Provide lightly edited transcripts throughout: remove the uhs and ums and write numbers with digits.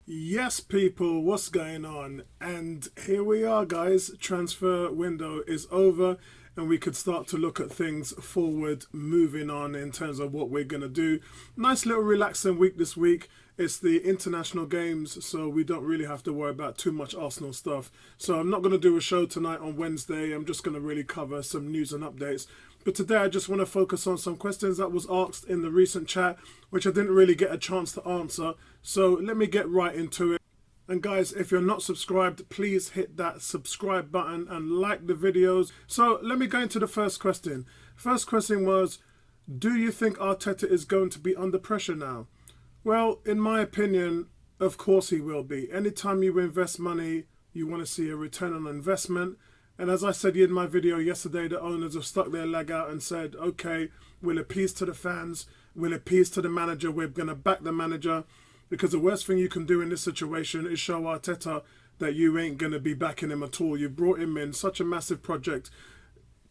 Yes, people, what's going on? And here we are, guys. Transfer window is over, and we could start to look at things forward, moving on in terms of what we're going to do. Nice little relaxing week this week. It's the international games, so we don't really have to worry about too much Arsenal stuff. So I'm not going to do a show tonight on Wednesday. I'm just going to really cover some news and updates. But today I just want to focus on some questions that was asked in the recent chat, which I didn't really get a chance to answer. So let me get right into it. And guys, if you're not subscribed, please hit that subscribe button and like the videos. So let me go into the first question. First question was, do you think Arteta is going to be under pressure now? Well, in my opinion, of course he will be. Anytime you invest money, you want to see a return on investment. And as I said in my video yesterday, the owners have stuck their leg out and said, okay, we'll appease to the fans, we'll appease to the manager, we're going to back the manager. Because the worst thing you can do in this situation is show Arteta that you ain't going to be backing him at all. You brought him in, such a massive project.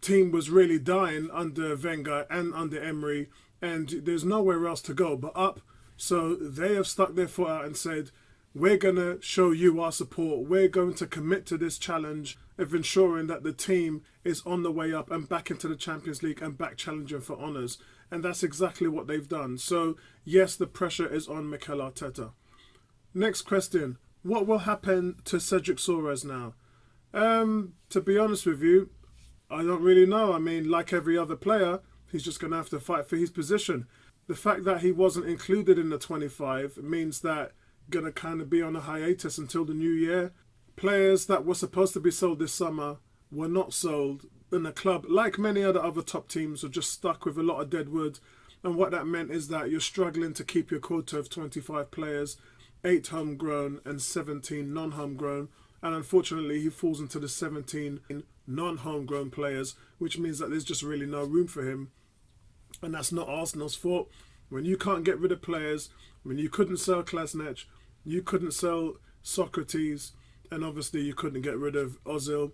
Team was really dying under Wenger and under Emery, and there's nowhere else to go but up. So they have stuck their foot out and said, we're going to show you our support. We're going to commit to this challenge of ensuring that the team is on the way up and back into the Champions League and back challenging for honours. And that's exactly what they've done. So, yes, the pressure is on Mikel Arteta. Next question. What will happen to Cedric Soares now? To be honest with you, I don't really know. I mean, like every other player, he's just going to have to fight for his position. The fact that he wasn't included in the 25 means that going to kind of be on a hiatus until the new year. Players that were supposed to be sold this summer were not sold, and the club, like many other top teams, are just stuck with a lot of dead wood. And what that meant is that you're struggling to keep your quota of 25 players, 8 homegrown and 17 non-homegrown. And unfortunately, he falls into the 17 non-homegrown players, which means that there's just really no room for him. And that's not Arsenal's fault. When you can't get rid of players, when you couldn't sell Klasnech, you couldn't sell Sokratis, and obviously you couldn't get rid of Ozil,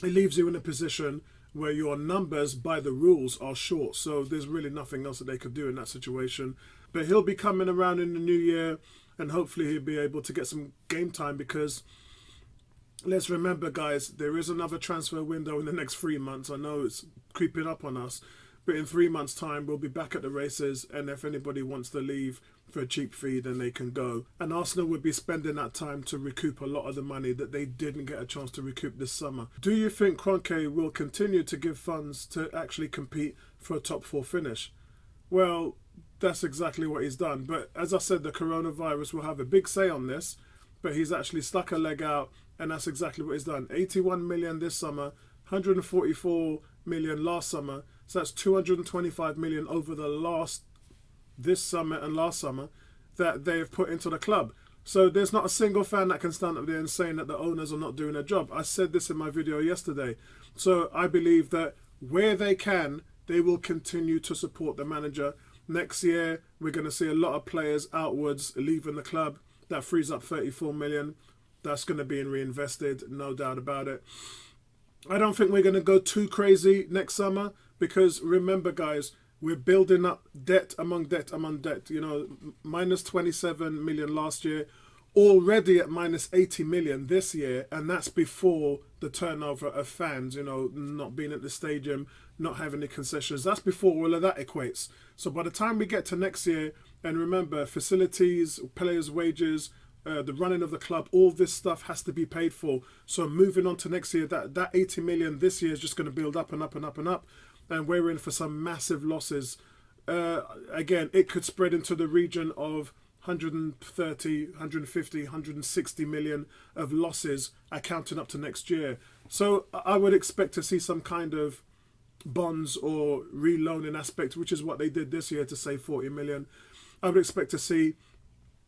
it leaves you in a position where your numbers by the rules are short. So there's really nothing else that they could do in that situation. But he'll be coming around in the new year, and hopefully he'll be able to get some game time, because let's remember, guys, there is another transfer window in the next 3 months. I know it's creeping up on us, but in 3 months' time, we'll be back at the races, and if anybody wants to leave for a cheap fee, then they can go. And Arsenal would be spending that time to recoup a lot of the money that they didn't get a chance to recoup this summer. Do you think Kroenke will continue to give funds to actually compete for a top 4 finish? Well, that's exactly what he's done. But as I said, the coronavirus will have a big say on this, but he's actually stuck a leg out, and that's exactly what he's done. 81 million this summer, 144 million last summer. So that's 225 million over this summer and last summer that they have put into the club. So there's not a single fan that can stand up there and saying that the owners are not doing their job. I said this in my video yesterday. So I believe that where they can, they will continue to support the manager. Next year, we're going to see a lot of players outwards leaving the club. That frees up 34 million. That's going to be reinvested, no doubt about it. I don't think we're going to go too crazy next summer, because remember, guys, we're building up debt among debt among debt. You know, minus 27 million last year, already at minus 80 million this year, and that's before the turnover of fans, you know, not being at the stadium, not having the concessions. That's before all of that equates. So by the time we get to next year, and remember, facilities, players' wages, the running of the club, all this stuff has to be paid for. So moving on to next year, that 80 million this year is just going to build up and up and up and up. And we're in for some massive losses. Again, it could spread into the region of 130, 150, 160 million of losses accounting up to next year. So I would expect to see some kind of bonds or reloaning aspect, which is what they did this year to save 40 million. I would expect to see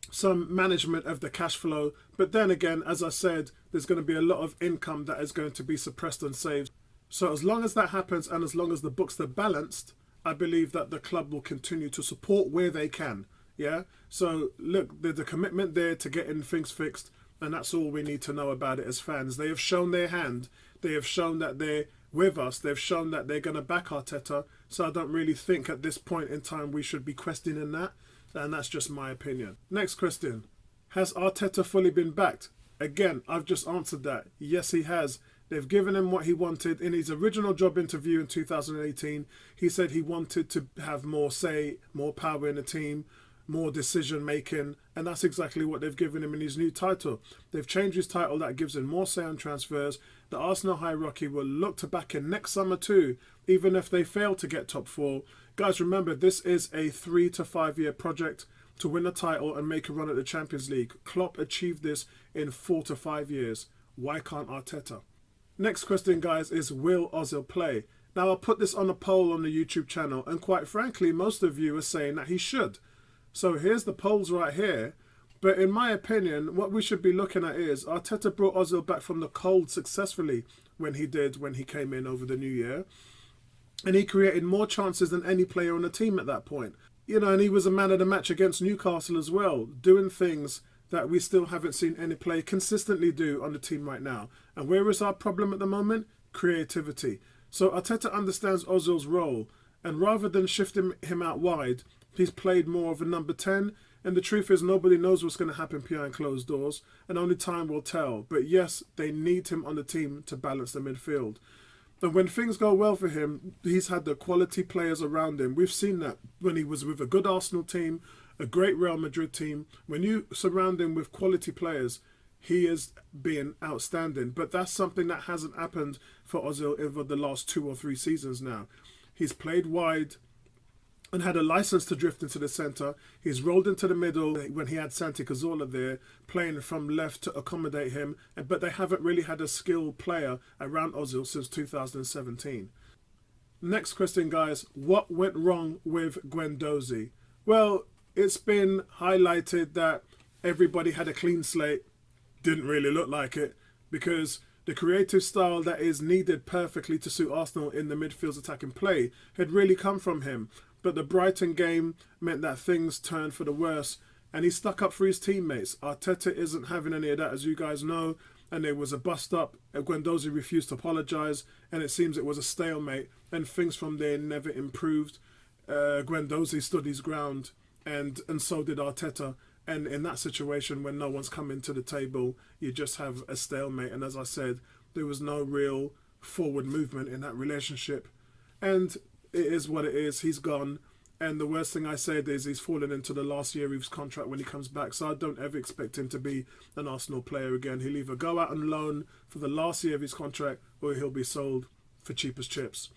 some management of the cash flow. But then again, as I said, there's going to be a lot of income that is going to be suppressed and saved. So as long as that happens, and as long as the books are balanced, I believe that the club will continue to support where they can. Yeah. So look, there's a commitment there to getting things fixed, and that's all we need to know about it as fans. They have shown their hand. They have shown that they're with us. They've shown that they're going to back Arteta. So I don't really think at this point in time we should be questioning that. And that's just my opinion. Next question. Has Arteta fully been backed? Again, I've just answered that. Yes, he has. They've given him what he wanted. In his original job interview in 2018, he said he wanted to have more say, more power in the team, more decision making, and that's exactly what they've given him in his new title. They've changed his title, that gives him more say on transfers. The Arsenal hierarchy will look to back him next summer too, even if they fail to get top four. Guys, remember, this is a 3 to 5 year project to win a title and make a run at the Champions League. Klopp achieved this in 4 to 5 years. Why can't Arteta? Next question, guys, is will Ozil play? Now, I'll put this on a poll on the YouTube channel, and quite frankly, most of you are saying that he should. So here's the polls right here. But in my opinion, what we should be looking at is Arteta brought Ozil back from the cold successfully when he came in over the new year. And he created more chances than any player on the team at that point. You know, and he was a man of the match against Newcastle as well, doing things that we still haven't seen any player consistently do on the team right now. And where is our problem at the moment? Creativity. So Arteta understands Ozil's role, and rather than shifting him out wide, he's played more of a number 10, and the truth is nobody knows what's going to happen behind closed doors, and only time will tell. But yes, they need him on the team to balance the midfield. And when things go well for him, he's had the quality players around him. We've seen that when he was with a good Arsenal team, a great Real Madrid team. When you surround him with quality players, he is being outstanding. But that's something that hasn't happened for Ozil over the last 2 or 3 seasons now. He's played wide and had a license to drift into the centre. He's rolled into the middle when he had Santi Cazorla there, playing from left to accommodate him. But they haven't really had a skilled player around Ozil since 2017. Next question, guys. What went wrong with Guendouzi? Well, it's been highlighted that everybody had a clean slate. Didn't really look like it, because the creative style that is needed perfectly to suit Arsenal in the midfield's attacking play had really come from him. But the Brighton game meant that things turned for the worse, and he stuck up for his teammates. Arteta isn't having any of that, as you guys know, and there was a bust-up. Guendouzi refused to apologise, and it seems it was a stalemate, and things from there never improved. Guendouzi stood his ground, and so did Arteta. And in that situation, when no one's coming to the table, you just have a stalemate. And as I said, there was no real forward movement in that relationship. And it is what it is. He's gone. And the worst thing I said is he's fallen into the last year of his contract when he comes back. So I don't ever expect him to be an Arsenal player again. He'll either go out on loan for the last year of his contract, or he'll be sold for cheap as chips.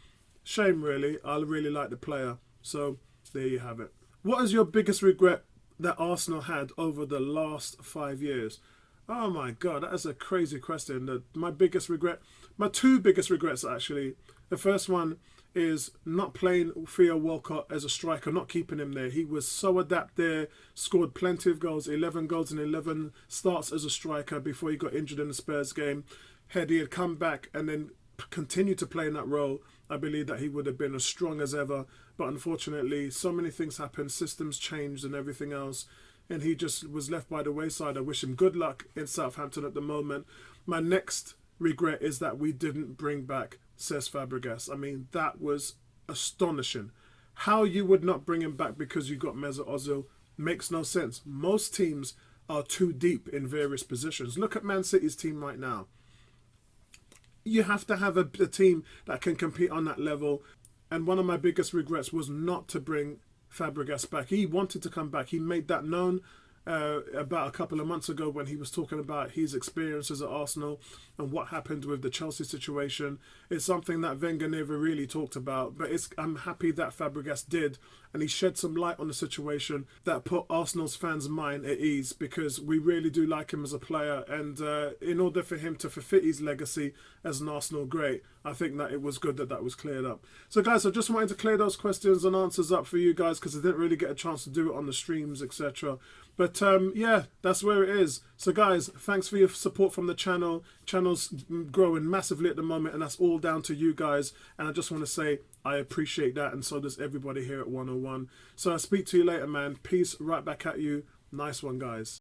Shame, really. I really like the player. So there you have it. What is your biggest regret that Arsenal had over the last 5 years? Oh my God, that is a crazy question. My biggest regret, my 2 biggest regrets actually. The first one is not playing Theo Walcott as a striker, not keeping him there. He was so adept there, scored plenty of goals, 11 goals and 11 starts as a striker before he got injured in the Spurs game. Had he had come back and then continued to play in that role, I believe that he would have been as strong as ever. But unfortunately, so many things happened, systems changed and everything else, and he just was left by the wayside. I wish him good luck in Southampton at the moment. My next regret is that we didn't bring back Cesc Fabregas. I mean, that was astonishing. How you would not bring him back because you got Mesut Ozil makes no sense. Most teams are too deep in various positions. Look at Man City's team right now. You have to have a team that can compete on that level. And one of my biggest regrets was not to bring Fabregas back. He wanted to come back. He made that known about a couple of months ago when he was talking about his experiences at Arsenal and what happened with the Chelsea situation. It's something that Wenger never really talked about, but I'm happy that Fabregas did, and he shed some light on the situation that put Arsenal's fans' mind at ease, because we really do like him as a player, and in order for him to fulfill his legacy as an Arsenal great, I think that it was good that that was cleared up. So guys, I just wanted to clear those questions and answers up for you guys, because I didn't really get a chance to do it on the streams, etc. But yeah, that's where it is. So guys, thanks for your support from the channel. Channel's growing massively at the moment, and that's all down to you guys. And I just want to say I appreciate that, and so does everybody here at 101. So I'll speak to you later, man. Peace right back at you. Nice one, guys.